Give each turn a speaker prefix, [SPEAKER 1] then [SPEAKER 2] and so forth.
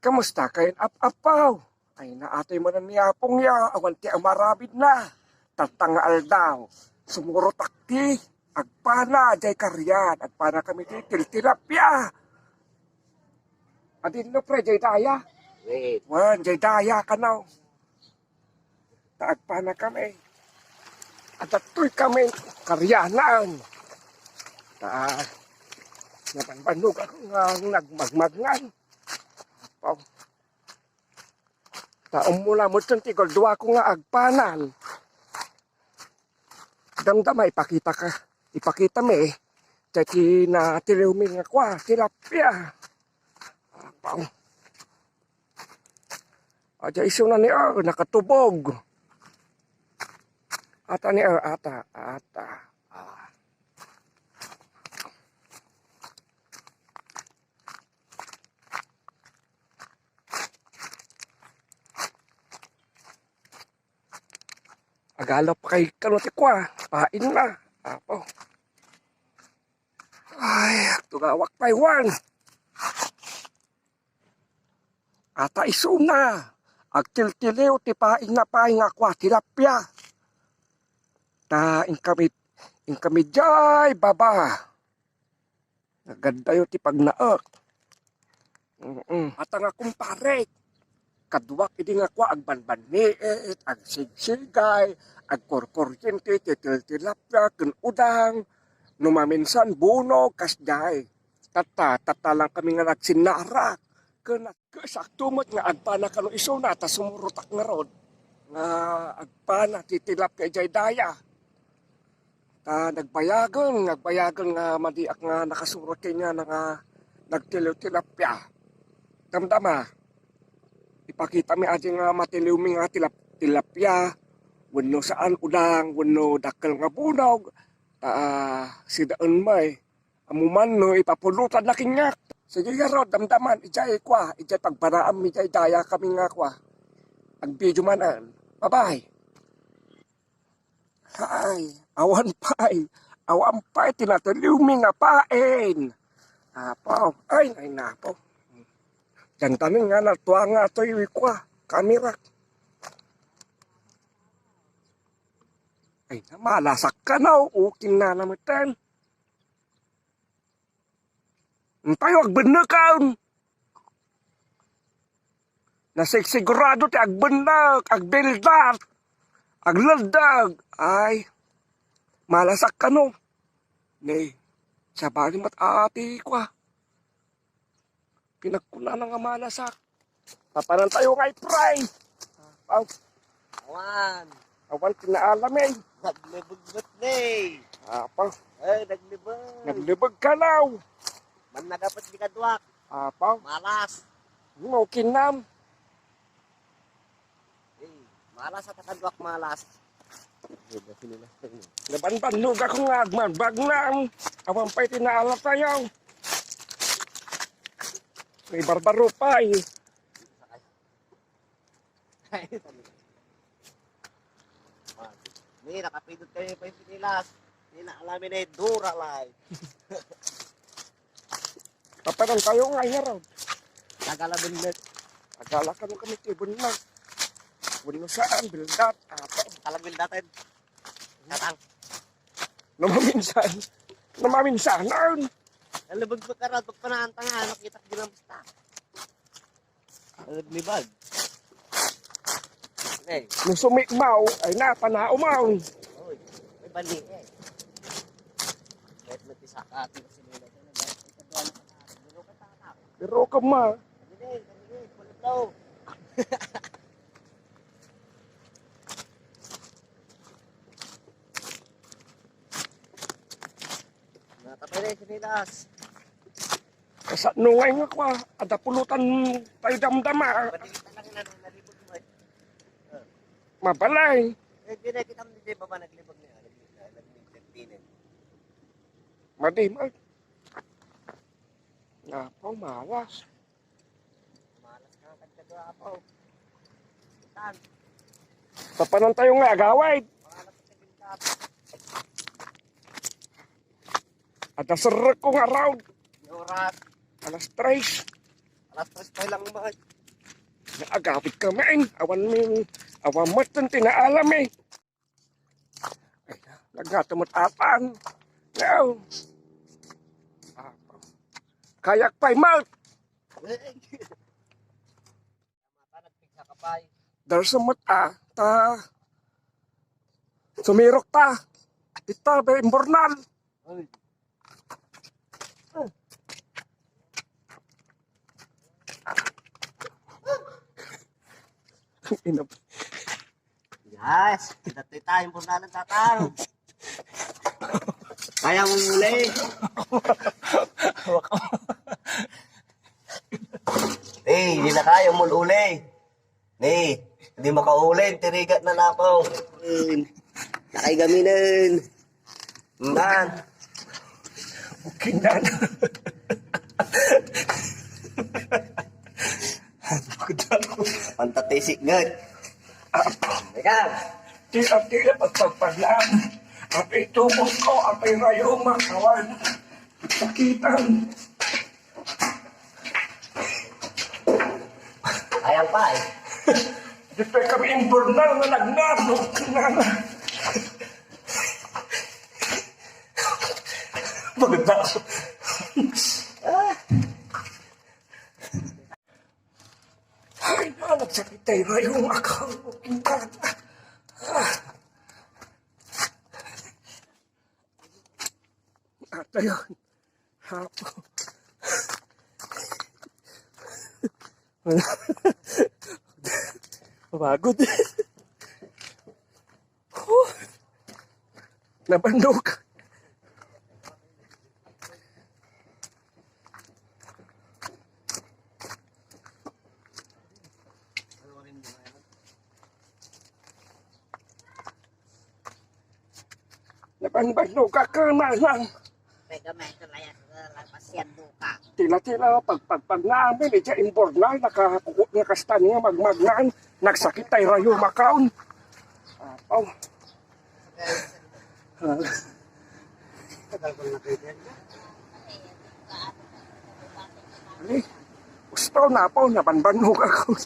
[SPEAKER 1] kamusta kayo apaw? Ay naatoy mo na niyapong ya, awanti ang marabid na. Tatangaal daw, sumuro takti, agpana, jay karyan, agpana kami titil, tilapia. Adin no pre, jay daya?
[SPEAKER 2] Wait.
[SPEAKER 1] Wan, jay daya ka na. Taagpana kami. At atoy kami, karyanan. Napanbanog ako nga nagmagmagngan. Apaw. Taong mula mo dyan, tigol, duwa ko nga agpanan. Damdama, ipakita me, dati na tiliwmin nga kwa, tilapia. Apaw. Adya iso na ni nakatubog. Ata ni ata. Agalap kay kanuti kwa, pain na. Apo. Ay, tugawak pa iwan. Ata iso na. Agtil-tiliw, tipain na paing akwa, tilapia. Ingkami jay, baba. Naganda yun ti pagnaak. At nga kumpare. Kaduwak idi nga kwa agbanbanniit, agsigsigay, agkorkoryente, titil-tilapya, udang, numaminsan bunog, kasday. Tata lang kami nga nagsinarak. Saktumot nga agpana ka no iso na, ta sumurutak nga rod. Nga agpana, titilapya jay daya. Nagbayagan nga madiak nga nakasurot kay nga nga nagtilapya. Damdama. Ipakita mi aja nga matiliw mi nga tilapya, wano saan udang, wano dakal nga bunog, sidaan may, amuman no, ipapulutan na kinyak. Sige nga damdaman, ijay kwa, ijay pagbaraam, ijay daya kami nga kwa. Ang video manan, bye-bye. Ay, awan pa'y, tinatiliw mi nga pain. Apaw, ay napo. Yan tanin nga natuwa nga ito yung kwa, kamera. Ay malasak ka na, ukin na naman ten. Tayo agbenakaon. Nasigsigurado ti agbenak, agbildat, aglaldag. Ay, malasak ka no. Nay, sabali mat ati kwa. Pinagkuna na nga malasak. Papanan tayo nga i-pray. Awan tinaalam eh.
[SPEAKER 2] Naglibag na eh.
[SPEAKER 1] Apaw.
[SPEAKER 2] Ay, naglibag.
[SPEAKER 1] Naglibag ka law.
[SPEAKER 2] Man na dapat di kadwak.
[SPEAKER 1] Apaw.
[SPEAKER 2] Malas.
[SPEAKER 1] Kinam.
[SPEAKER 2] Eh, malas at kadwak malas.
[SPEAKER 1] Nabanbanlug ako nga agman. Bagnam. Awan pa'y tinaalam tayo. May barbaro pa eh.
[SPEAKER 2] Ni, nakapindot kayo pa yung sinilas. Ni, naalamin eh, dura lai.
[SPEAKER 1] Papanan tayo nga hiraw.
[SPEAKER 2] Nagalabin na.
[SPEAKER 1] Agala ka nung kami tibon na. Wano saan, bildat. Apaw.
[SPEAKER 2] Kalagwil natin. Katang.
[SPEAKER 1] Namaminsan.
[SPEAKER 2] Nalibag pa ka rin, pagpanaanta nga, nakita ko din ang basta. Naglibag. Okay.
[SPEAKER 1] Nung sumikmaw, ay napanaumaw.
[SPEAKER 2] Uy, may bali eh. Kahit natisakati kasi nila.
[SPEAKER 1] Pero ka ma.
[SPEAKER 2] Kaminig, kulit daw. Natapay na yung sinilas.
[SPEAKER 1] Kasa nungay nga kwa, ada pulutan tayo damdama.
[SPEAKER 2] Patigit na lang na nalibog mo eh.
[SPEAKER 1] Mabalay.
[SPEAKER 2] Eh, di na kita hindi ba ba naglibog niya? Naglibog.
[SPEAKER 1] Madimag. Napaw, malas.
[SPEAKER 2] Malas ka ang kagkagapaw. Saan?
[SPEAKER 1] Papanan tayo nga agaway.
[SPEAKER 2] Pangalas sa tingkap.
[SPEAKER 1] At nasarap ko nga round.
[SPEAKER 2] Oras.
[SPEAKER 1] Alas 3.
[SPEAKER 2] Alas 3 pa lang mga
[SPEAKER 1] Naagapit kami. Awan mo itong tinaalam eh. Ay, nagnatamot apan. Now. Kayak pa'y mouth.
[SPEAKER 2] Mata nagpigsa ka pa.
[SPEAKER 1] Dahil sa mata, sumirok ta. Ita, ba, imbornal.
[SPEAKER 2] Ay. Yes, dati tayong pornalan tatang. Kaya mo muli. Hindi na kaya mo uli. Hindi makaulin, tirigat na napaw. Nakaigaminin. Man.
[SPEAKER 1] Okay na.
[SPEAKER 2] Pantatisik good. Teka.
[SPEAKER 1] Tila pagpagpalam. At itubos ko ang rayo makawan. Sakitan.
[SPEAKER 2] Ayan pa eh.
[SPEAKER 1] Di pa kami imbornal na nagnano. Maganda ako. Ay na, nagsakit tayo rayo makawan. At ayun, hapo. Pagod. Nabandog. Nabandog ka na lang.
[SPEAKER 3] Pega ito lang pasyendo ka.
[SPEAKER 1] Tila-tila pag namin, ito imbornal, nakastan nga magmagnaan, nagsakit tayo rayo makaon. Apaw.
[SPEAKER 2] Tagal ko na kayo.
[SPEAKER 1] Ali, gusto na po, nabanbanog ako.